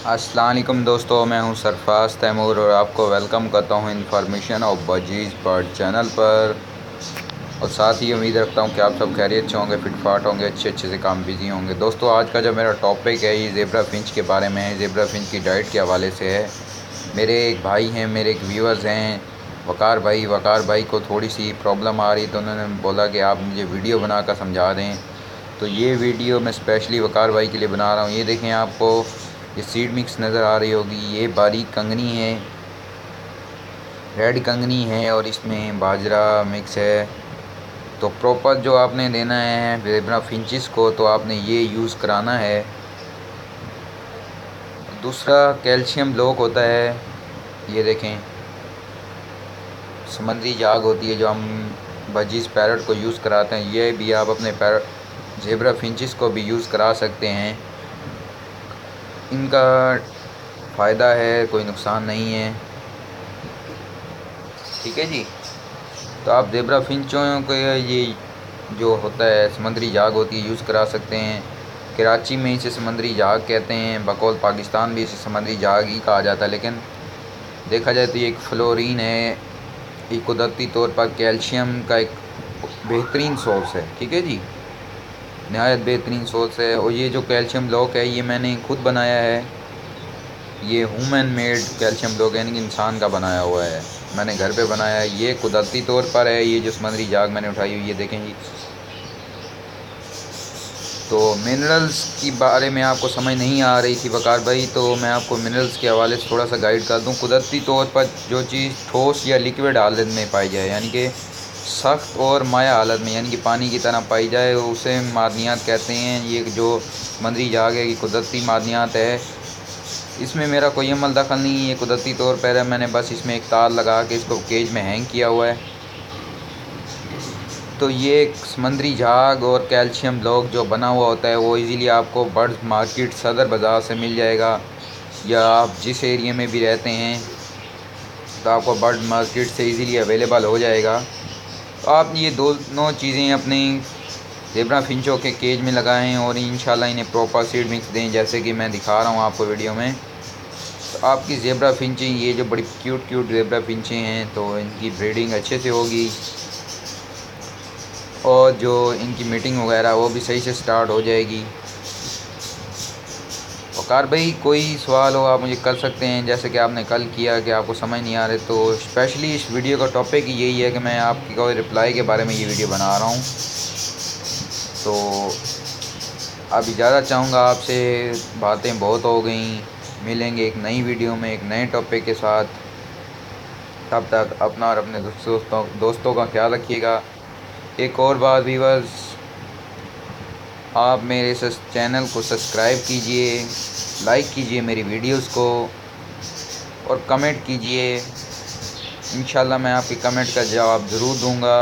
अस्सलाम वालेकुम दोस्तों, मैं हूं सरफराज तैमूर और आपको वेलकम करता हूं information of budgies bird channel पर। और साथ ही उम्मीद रखता हूं कि आप सब खैरियत से होंगे, फिटफाट होंगे, अच्छे से काम बिजी होंगे। दोस्तों, आज का जो मेरा टॉपिक है ये ज़ेब्रा फिंच के बारे में है। ज़ेब्रा फिंच की डाइट के हवाले से है। मेरे एक भाई हैं, मेरे एक व्यूअर्स हैं वकार भाई को थोड़ी सी प्रॉब्लम आ रही, तो उन्होंने बोला कि आप मुझे वीडियो बना कर समझा दें। तो ये वीडियो मैं स्पेशली वकार भाई के लिए बना रहा हूँ। ये देखें, आपको ये सीड मिक्स नज़र आ रही होगी। ये बारीक कंगनी है, रेड कंगनी है और इसमें बाजरा मिक्स है। तो प्रॉपर जो आपने देना है ज़ेब्रा फिंचिस को, तो आपने ये यूज़ कराना है। दूसरा कैल्शियम ब्लॉक होता है। ये देखें, समंदरी जाग होती है जो हम बजीज़ पैरट को यूज़ कराते हैं। ये भी आप अपने ज़ेब्रा फिंचिस को भी यूज़ करा सकते हैं। इनका फ़ायदा है, कोई नुकसान नहीं है। ठीक है जी। तो आप ज़ेब्रा फिंचों को ये जो होता है समंदरी जाग होती है यूज़ करा सकते हैं। कराची में इसे समंदरी जाग कहते हैं, बकौल पाकिस्तान भी इसे समंदरी जाग ही कहा जाता है। लेकिन देखा जाए तो ये एक फ्लोरीन है, ये कुदरती तौर पर कैल्शियम का एक बेहतरीन सोर्स है। ठीक है जी, नहायत बेहतरीन सोर्स है। और ये जो कैल्शियम ब्लॉक है ये मैंने खुद बनाया है। ये ह्यूमन मेड कैल्शियम ब्लॉक यानी कि इंसान का बनाया हुआ है, मैंने घर पे बनाया है। ये कुदरती तौर पर है। ये जो समंदरी जाग मैंने उठाई हुई, ये देखें जी। तो मिनरल्स की बारे में आपको समझ नहीं आ रही थी वकार भाई, तो मैं आपको मिनरल्स के हवाले से थोड़ा सा गाइड कर दूं। कुदरती तौर पर जो चीज़ ठोस या लिक्विड हालत में पाई जाए, यानी कि सख्त और माया हालत में, यानी कि पानी की तरह पाई जाए, उसे मादनियात कहते हैं। ये जो समंदरी जाग है ये कुदरती मादनियात है। इसमें मेरा कोई अमल दखल नहीं है, ये कुदरती तौर पर है। मैंने बस इसमें एक तार लगा के इसको केज में हैंग किया हुआ है। तो ये एक समंदरी झाग और कैल्शियम ब्लॉक जो बना हुआ होता है वो इजीली आपको बर्ड मार्केट सदर बाज़ार से मिल जाएगा, या आप जिस एरिया में भी रहते हैं तो आपको बर्ड मार्केट से इजीली अवेलेबल हो जाएगा। तो आप ये दोनों चीज़ें अपने ज़ेब्रा फिंचों के केज में लगाएं और इंशाल्लाह इन्हें प्रॉपर सीड मिक्स दें, जैसे कि मैं दिखा रहा हूँ आपको वीडियो में। तो आपकी ज़ेब्रा फिंचें, ये जो बड़ी क्यूट ज़ेब्रा फिंचें हैं, तो इनकी ब्रीडिंग अच्छे से होगी और जो इनकी मीटिंग वगैरह वो भी सही से स्टार्ट हो जाएगी। वकार भाई, कोई सवाल हो आप मुझे कर सकते हैं, जैसे कि आपने कल किया कि आपको समझ नहीं आ रहे। तो स्पेशली इस वीडियो का टॉपिक यही है कि मैं आपकी कोई रिप्लाई के बारे में ये वीडियो बना रहा हूँ। तो अब इजाज़त चाहूँगा आपसे, बातें बहुत हो गई। मिलेंगे एक नई वीडियो में एक नए टॉपिक के साथ। तब तक अपना और अपने दोस्तों का ख्याल रखिएगा। एक और बात व्यूअर्स, आप मेरे इस चैनल को सब्सक्राइब कीजिए, लाइक कीजिए मेरी वीडियोस को और कमेंट कीजिए। इंशाल्लाह मैं आपके कमेंट का जवाब ज़रूर दूंगा।